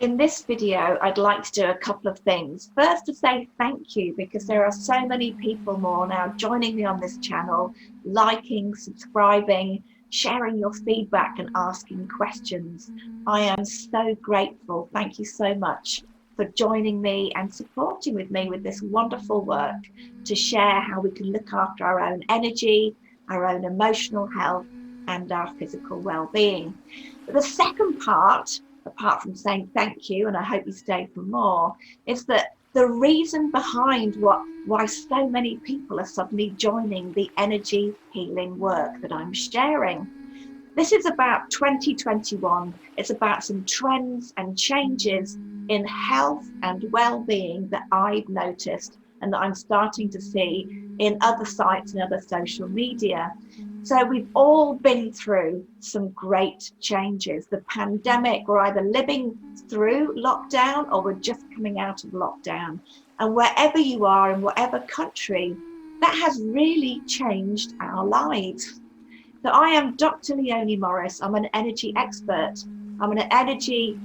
In this video, I'd like to do a couple of things. First, to say thank you, because there are so many people more now joining me on this channel, liking, subscribing, sharing your feedback and asking questions. I am so grateful. Thank you so much for joining me and supporting with me with this wonderful work to share how we can look after our own energy, our own emotional health, and our physical well-being. But the second part, apart from saying thank you, and I hope you stay for more, is that the reason behind why so many people are suddenly joining the energy healing work that I'm sharing. This is about 2021. It's about some trends and changes in health and well-being that I've noticed and that I'm starting to see in other sites and other social media. So we've all been through some great changes. The pandemic, we're either living through lockdown or we're just coming out of lockdown. And wherever you are, in whatever country, that has really changed our lives. So I am Dr. Leonie Morris. I'm an energy expert. I'm an energy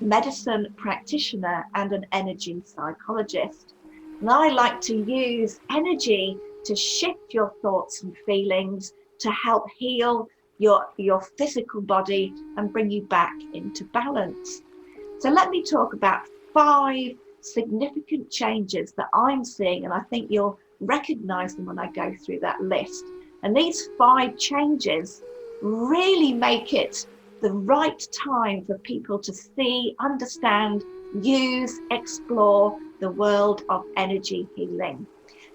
medicine practitioner and an energy psychologist. And I like to use energy to shift your thoughts and feelings to help heal your physical body and bring you back into balance. So let me talk about 5 significant changes that I'm seeing, and I think you'll recognize them when I go through that list. And these 5 changes really make it the right time for people to see, understand, use, explore the world of energy healing.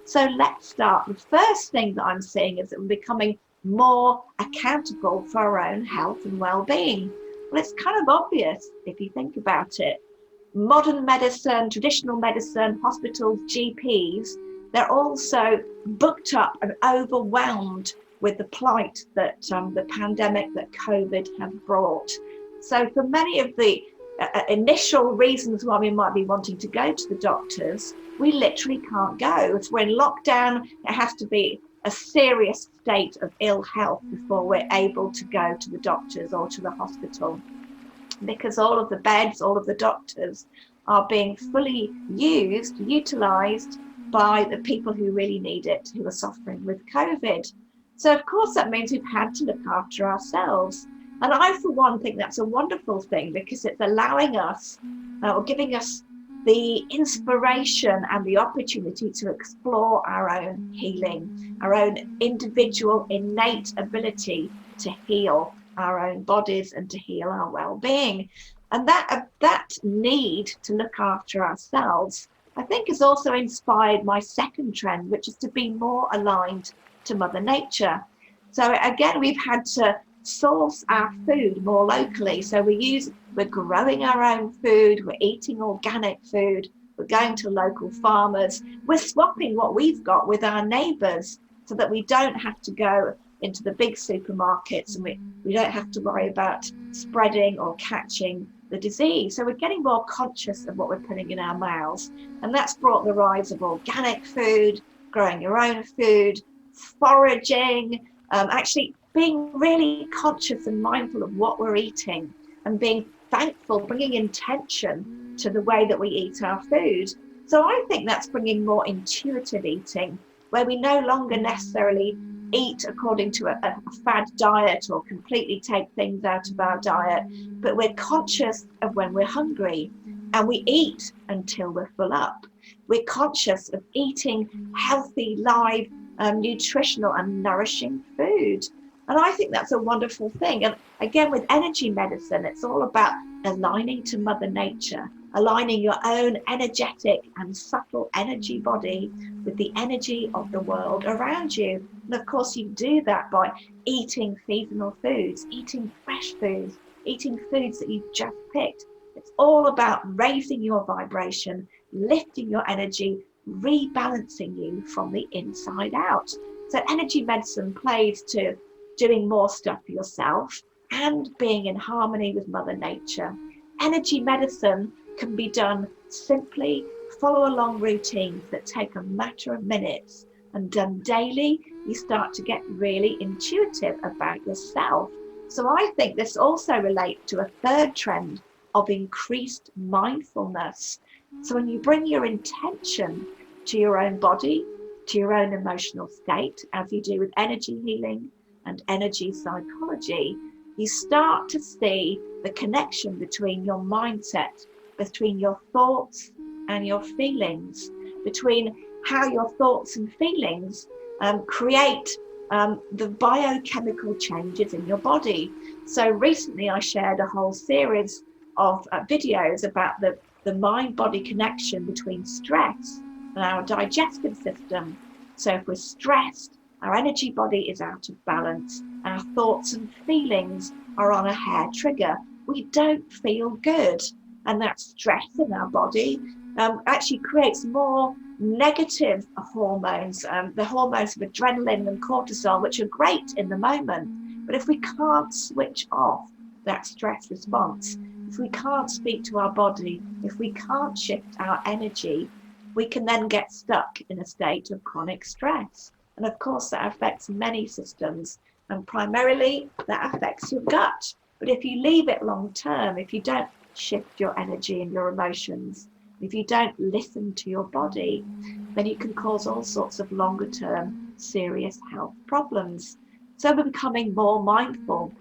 So let's start. The first thing that I'm seeing is that we're becoming more accountable for our own health and well-being. Well, it's kind of obvious if you think about it. Modern medicine, traditional medicine, hospitals, GPs, they're also booked up and overwhelmed with the plight that the pandemic, that COVID has brought. So for many of the initial reasons why we might be wanting to go to the doctors, we literally can't go. If we're in lockdown, it has to be a serious state of ill health before we're able to go to the doctors or to the hospital, because all of the beds, all of the doctors are being fully utilized by the people who really need it, who are suffering with COVID. So of course that means we've had to look after ourselves. And I, for one, think that's a wonderful thing, because it's allowing us or giving us the inspiration and the opportunity to explore our own healing, our own individual innate ability to heal our own bodies and to heal our well-being. And that need to look after ourselves, I think, has also inspired my second trend, which is to be more aligned to Mother Nature. So again, we've had to source our food more locally. So we're growing our own food, we're eating organic food, we're going to local farmers, we're swapping what we've got with our neighbours so that we don't have to go into the big supermarkets, and we don't have to worry about spreading or catching the disease. So we're getting more conscious of what we're putting in our mouths. And that's brought the rise of organic food, growing your own food, foraging, actually being really conscious and mindful of what we're eating and being thankful, bringing intention to the way that we eat our food. So I think that's bringing more intuitive eating, where we no longer necessarily eat according to a fad diet or completely take things out of our diet, but we're conscious of when we're hungry and we eat until we're full up. We're conscious of eating healthy, live, nutritional and nourishing food. And I think that's a wonderful thing. And again, with energy medicine, it's all about aligning to Mother Nature, aligning your own energetic and subtle energy body with the energy of the world around you. And of course, you do that by eating seasonal foods, eating fresh foods, eating foods that you've just picked. It's all about raising your vibration, lifting your energy, rebalancing you from the inside out. So energy medicine plays to doing more stuff for yourself and being in harmony with Mother Nature. Energy medicine can be done simply. Follow along routines that take a matter of minutes, and done daily, you start to get really intuitive about yourself. So I think this also relates to a third trend of increased mindfulness. So when you bring your intention to your own body, to your own emotional state, as you do with energy healing and energy psychology, you start to see the connection between your mindset, between your thoughts and your feelings, between how your thoughts and feelings create the biochemical changes in your body. So recently I shared a whole series of videos about the mind-body connection between stress and our digestive system. So if we're stressed, our energy body is out of balance, our thoughts and feelings are on a hair trigger. We don't feel good, and that stress in our body actually creates more negative hormones, the hormones of adrenaline and cortisol, which are great in the moment. But if we can't switch off that stress response, if we can't speak to our body, if we can't shift our energy, we can then get stuck in a state of chronic stress. And of course, that affects many systems, and primarily that affects your gut. But if you leave it long term, if you don't shift your energy and your emotions, if you don't listen to your body, then you can cause all sorts of longer term serious health problems. So we're becoming more mindful.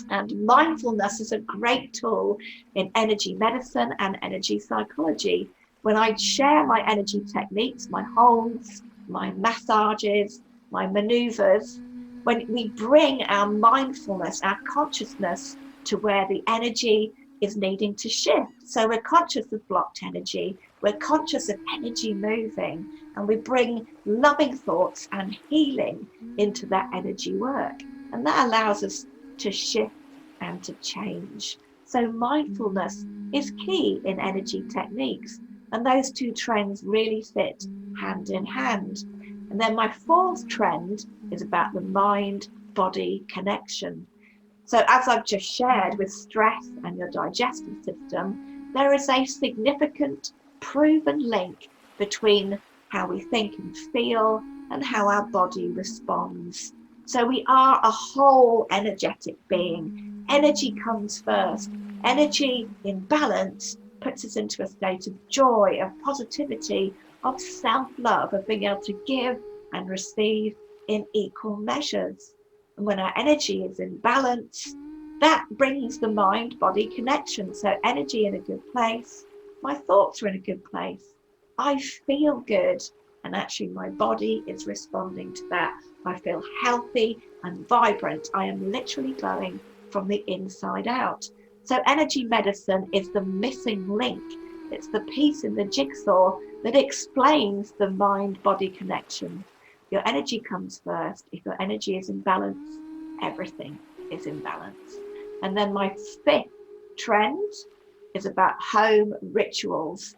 And mindfulness is a great tool in energy medicine and energy psychology. When I share my energy techniques, my holds, my massages, my maneuvers, when we bring our mindfulness, our consciousness to where the energy is needing to shift. So we're conscious of blocked energy, we're conscious of energy moving, and we bring loving thoughts and healing into that energy work. And that allows us to shift and to change. So mindfulness is key in energy techniques, and those two trends really fit hand in hand. And then my fourth trend is about the mind-body connection. So as I've just shared with stress and your digestive system, there is a significant proven link between how we think and feel and how our body responds. So we are a whole energetic being. Energy comes first. Energy in balance puts us into a state of joy, of positivity, of self-love, of being able to give and receive in equal measures. And when our energy is in balance, that brings the mind-body connection. So energy in a good place, my thoughts are in a good place, I feel good, and actually my body is responding to that. I feel healthy and vibrant. I am literally glowing from the inside out. So energy medicine is the missing link. It's the piece in the jigsaw that explains the mind-body connection. Your energy comes first. If your energy is in balance, everything is in balance. And then my fifth trend is about home rituals.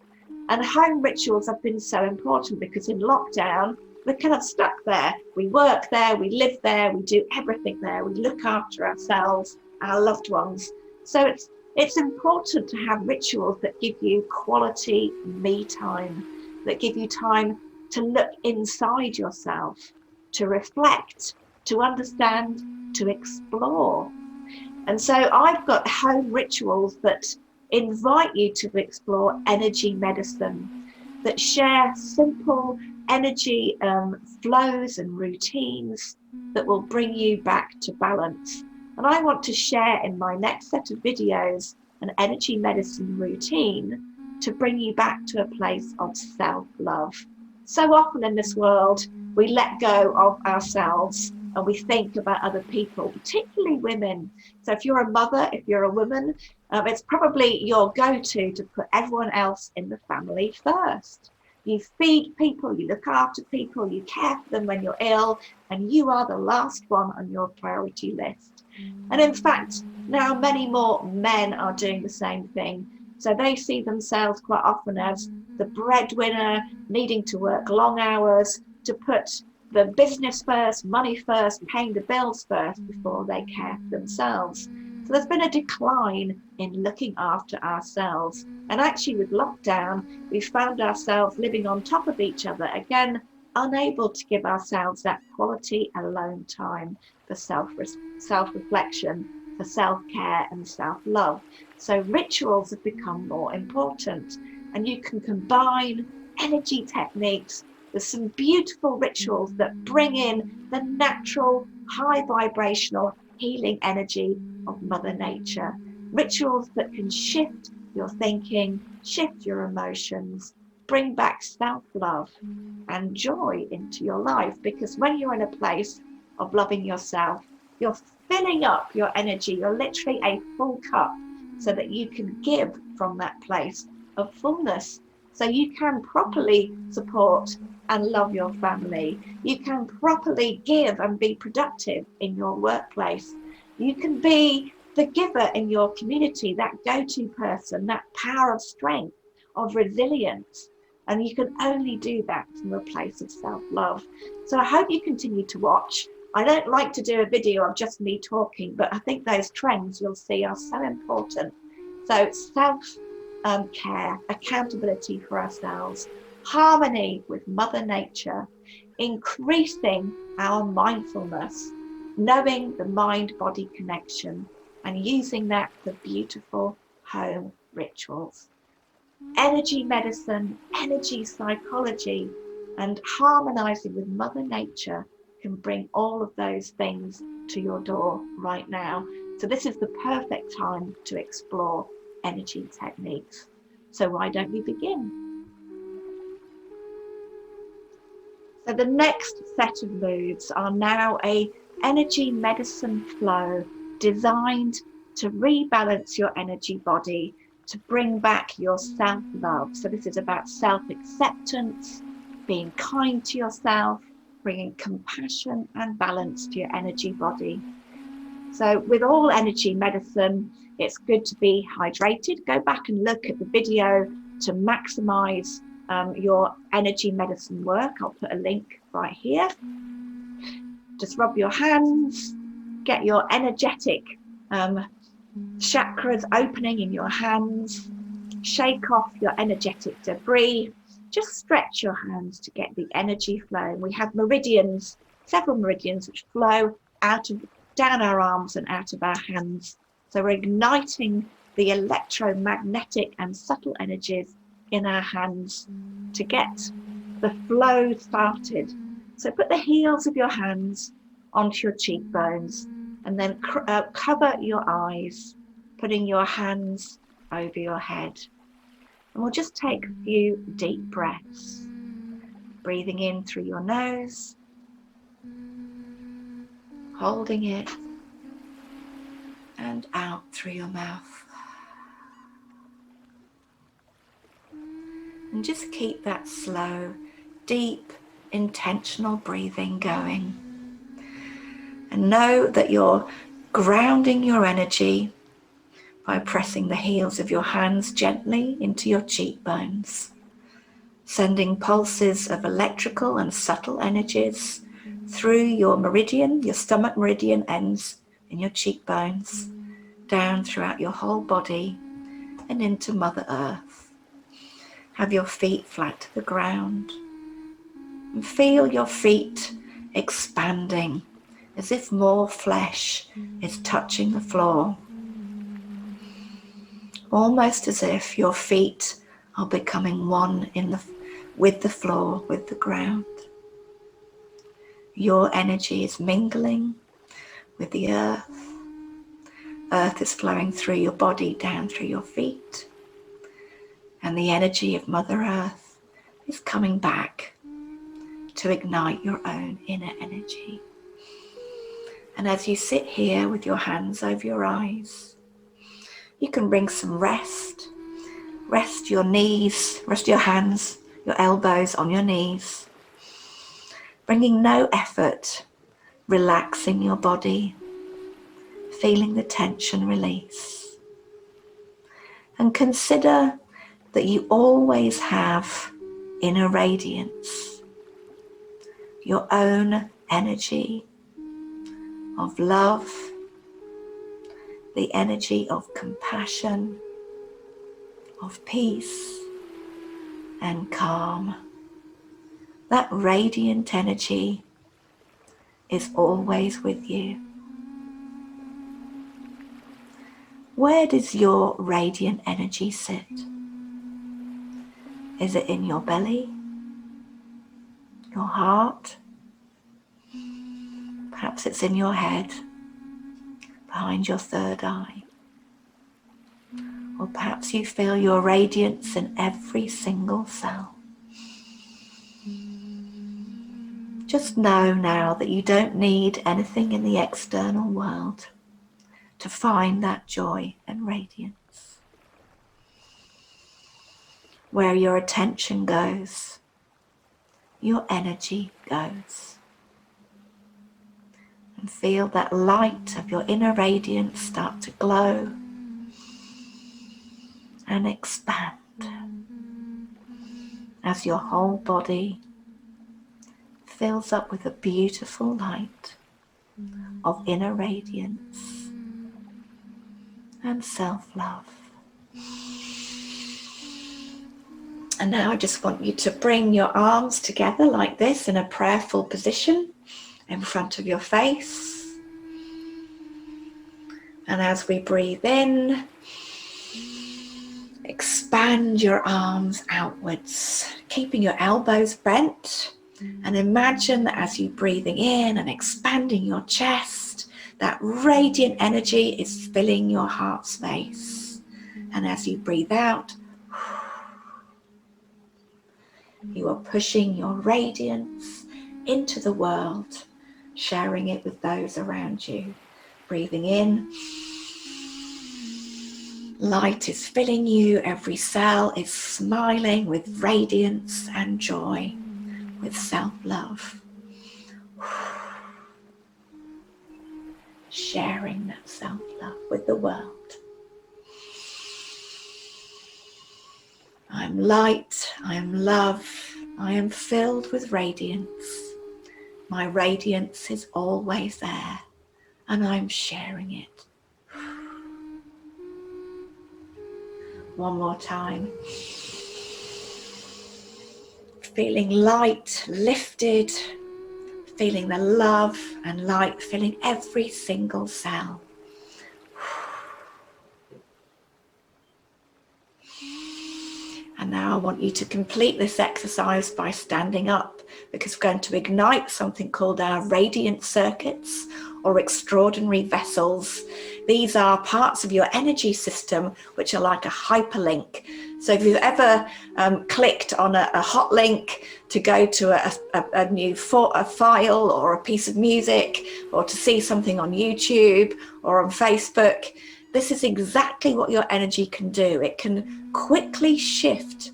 And home rituals have been so important because in lockdown, we're kind of stuck there. We work there, we live there, we do everything there. We look after ourselves, our loved ones. So it's important to have rituals that give you quality me time, that give you time to look inside yourself, to reflect, to understand, to explore. And so I've got home rituals that invite you to explore energy medicine, that share simple energy flows and routines that will bring you back to balance. And I want to share in my next set of videos an energy medicine routine to bring you back to a place of self-love. So often in this world, we let go of ourselves and we think about other people, particularly women. So if you're a mother, if you're a woman, it's probably your go-to to put everyone else in the family first. You feed people, you look after people, you care for them when you're ill, and you are the last one on your priority list. And in fact, now many more men are doing the same thing. So they see themselves quite often as the breadwinner, needing to work long hours to put the business first, money first, paying the bills first before they care for themselves. So there's been a decline in looking after ourselves. And actually with lockdown, we found ourselves living on top of each other, again, unable to give ourselves that quality alone time for self-reflection for self-care and self-love. So rituals have become more important, and you can combine energy techniques with some beautiful rituals that bring in the natural, high vibrational healing energy of Mother Nature. Rituals that can shift your thinking, shift your emotions, bring back self-love and joy into your life. Because when you're in a place of loving yourself, you're filling up your energy. You're literally a full cup so that you can give from that place of fullness. So you can properly support and love your family. You can properly give and be productive in your workplace. You can be the giver in your community, that go-to person, that power of strength, of resilience. And you can only do that from a place of self-love. So I hope you continue to watch. I don't like to do a video of just me talking, but I think those trends you'll see are so important. So self-care, accountability for ourselves, harmony with Mother Nature, increasing our mindfulness, knowing the mind-body connection, and using that for beautiful home rituals. Energy medicine, energy psychology, and harmonizing with Mother Nature can bring all of those things to your door right now. So this is the perfect time to explore energy techniques. So why don't we begin? So the next set of moves are now a energy medicine flow designed to rebalance your energy body, to bring back your self-love. So this is about self-acceptance, being kind to yourself, bringing compassion and balance to your energy body. So with all energy medicine, it's good to be hydrated. Go back and look at the video to maximize your energy medicine work. I'll put a link right here. Just rub your hands, get your energetic chakras opening in your hands, shake off your energetic debris, just stretch your hands to get the energy flowing. We have meridians, several meridians which flow down our arms and out of our hands. So we're igniting the electromagnetic and subtle energies in our hands to get the flow started. So put the heels of your hands onto your cheekbones and then cover your eyes, putting your hands over your head. And we'll just take a few deep breaths, breathing in through your nose, holding it, and out through your mouth. And just keep that slow, deep, intentional breathing going. And know that you're grounding your energy by pressing the heels of your hands gently into your cheekbones, sending pulses of electrical and subtle energies through your meridian, your stomach meridian ends in your cheekbones, down throughout your whole body and into Mother Earth. Have your feet flat to the ground and feel your feet expanding as if more flesh is touching the floor. Almost as if your feet are becoming one with the floor, with the ground. Your energy is mingling with the earth. Earth is flowing through your body, down through your feet. And the energy of Mother Earth is coming back to ignite your own inner energy. And as you sit here with your hands over your eyes, you can bring some rest. Rest your knees, rest your hands, your elbows on your knees. Bringing no effort, relaxing your body, feeling the tension release. And consider that you always have inner radiance, your own energy of love, the energy of compassion, of peace and calm. That radiant energy is always with you. Where does your radiant energy sit? Is it in your belly? Your heart? Perhaps it's in your head, behind your third eye. Or perhaps you feel your radiance in every single cell. Just know now that you don't need anything in the external world to find that joy and radiance. Where your attention goes, your energy goes. And feel that light of your inner radiance start to glow and expand as your whole body fills up with a beautiful light of inner radiance and self-love. And now I just want you to bring your arms together like this in a prayerful position in front of your face. And as we breathe in, expand your arms outwards, keeping your elbows bent. And imagine that as you're breathing in and expanding your chest, that radiant energy is filling your heart space. And as you breathe out, you are pushing your radiance into the world, sharing it with those around you. Breathing in, light is filling you, every cell is smiling with radiance and joy, with self-love. Sharing that self-love with the world. I am light, I am love, I am filled with radiance. My radiance is always there, and I'm sharing it. One more time. Feeling light, lifted, feeling the love and light filling every single cell. And now I want you to complete this exercise by standing up, because we're going to ignite something called our radiant circuits or extraordinary vessels. These are parts of your energy system which are like a hyperlink. So if you've ever clicked on a hot link to go to a new file or a piece of music, or to see something on YouTube or on Facebook, this is exactly what your energy can do. It can quickly shift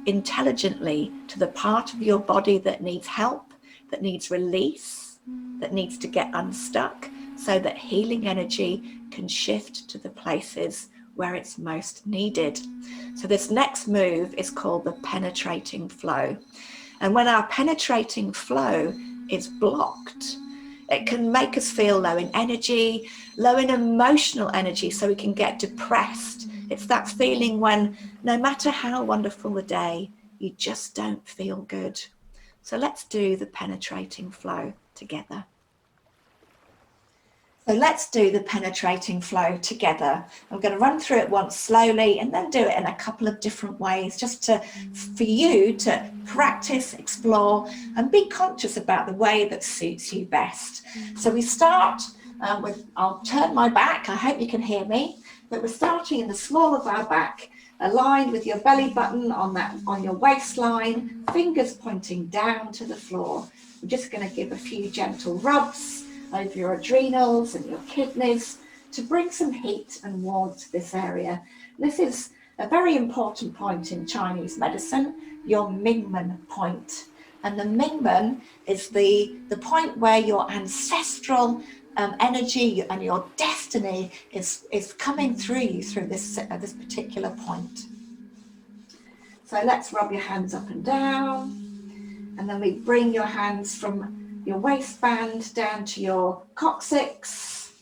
intelligently to the part of your body that needs help, that needs release, that needs to get unstuck, so that healing energy can shift to the places where it's most needed. So this next move is called the penetrating flow. And when our penetrating flow is blocked, it can make us feel low in energy, low in emotional energy, so we can get depressed. It's that feeling when no matter how wonderful the day, you just don't feel good. So let's do the penetrating flow together. So let's do the penetrating flow together. I'm going to run through it once slowly and then do it in a couple of different ways, just for you to practice, explore, and be conscious about the way that suits you best. So we start with, I'll turn my back, I hope you can hear me, but we're starting in the small of our back, aligned with your belly button on your waistline, fingers pointing down to the floor. We're just going to give a few gentle rubs over your adrenals and your kidneys to bring some heat and warmth to this area. This is a very important point in Chinese medicine, your Mingmen point. And the Mingmen is the point where your ancestral energy and your destiny is coming through you through this particular point. So let's rub your hands up and down, and then we bring your hands from your waistband down to your coccyx,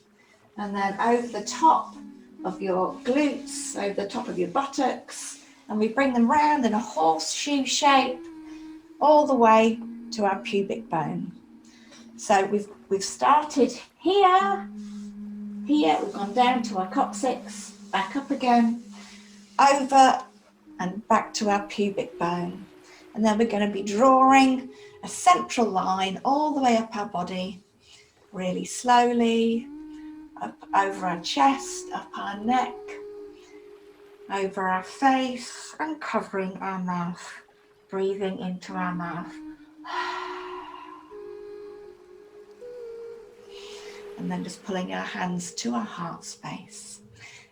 and then over the top of your glutes, over the top of your buttocks, and we bring them round in a horseshoe shape all the way to our pubic bone. So we've started here, we've gone down to our coccyx, back up again, over and back to our pubic bone. And then we're going to be drawing a central line all the way up our body, really slowly, up over our chest, up our neck, over our face, and covering our mouth, breathing into our mouth. And then just pulling our hands to our heart space.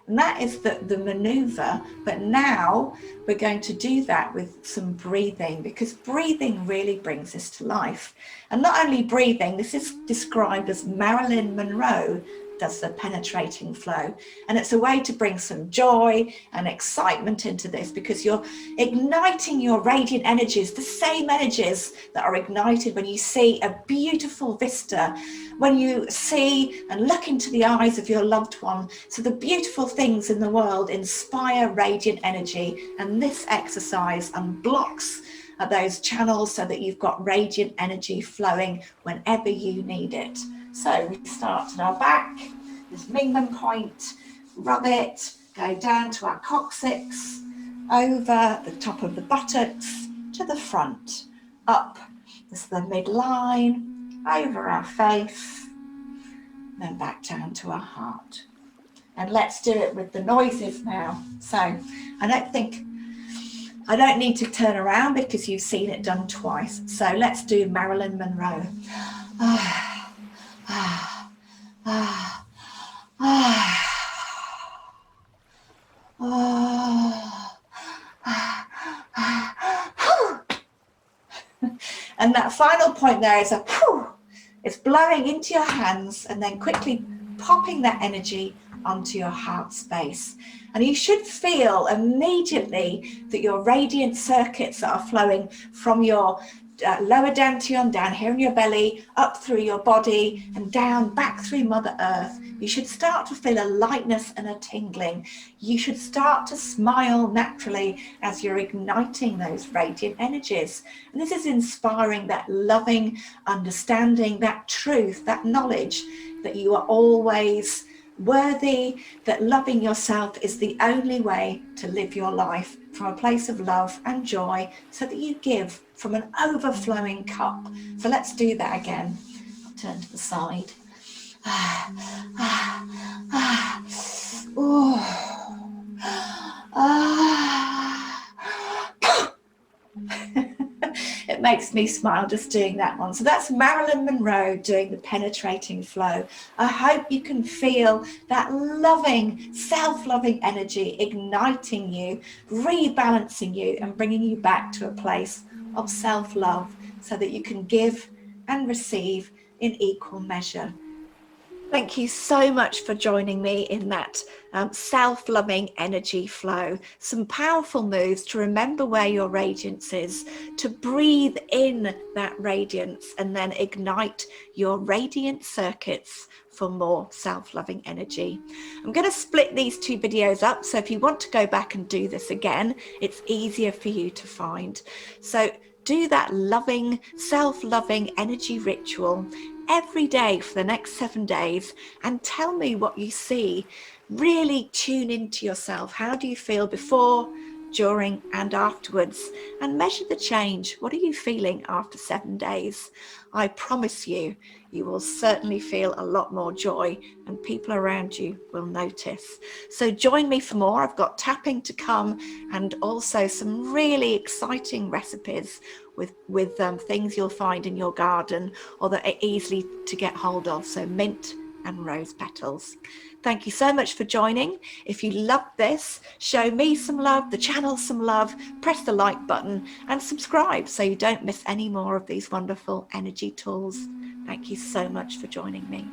And that is the maneuver, but now we're going to do that with some breathing, because breathing really brings this to life. And not only breathing, this is described as Marilyn Monroe does the penetrating flow. And it's a way to bring some joy and excitement into this, because you're igniting your radiant energies, the same energies that are ignited when you see a beautiful vista, when you see and look into the eyes of your loved one. So the beautiful things in the world inspire radiant energy, and this exercise unblocks those channels so that you've got radiant energy flowing whenever you need it. So we start at our back, this Mingmen point, rub it, go down to our coccyx, over the top of the buttocks to the front, up, this is the midline, over our face, then back down to our heart. And let's do it with the noises now. So I don't need to turn around because you've seen it done twice. So let's do Marilyn Monroe. And that final point there is a whew. It's blowing into your hands and then quickly popping that energy onto your heart space. And you should feel immediately that your radiant circuits are flowing from your lower dantian, down here in your belly, up through your body and down back through Mother Earth. You should start to feel a lightness and a tingling. You should start to smile naturally as you're igniting those radiant energies. And this is inspiring that loving understanding, that truth, that knowledge that you are always worthy, that loving yourself is the only way to live your life from a place of love and joy, so that you give from an overflowing cup. So let's do that again. I'll turn to the side. It makes me smile just doing that one. So that's Marilyn Monroe doing the penetrating flow. I hope you can feel that loving, self-loving energy igniting you, rebalancing you and bringing you back to a place of self-love so that you can give and receive in equal measure. Thank you so much for joining me in that self-loving energy flow. Some powerful moves to remember where your radiance is, to breathe in that radiance and then ignite your radiant circuits for more self-loving energy. I'm going to split these two videos up, so if you want to go back and do this again, it's easier for you to find. So do that loving, self-loving energy ritual every day for the next 7 days and tell me what you see. Really tune into yourself. How do you feel before, during and afterwards? And measure the change. What are you feeling after 7 days? I promise you, you will certainly feel a lot more joy and people around you will notice. So join me for more. I've got tapping to come and also some really exciting recipes with things you'll find in your garden or that are easily to get hold of. So mint and rose petals. Thank you so much for joining. If you loved this, show me some love, the channel some love, press the like button and subscribe so you don't miss any more of these wonderful energy tools. Thank you so much for joining me.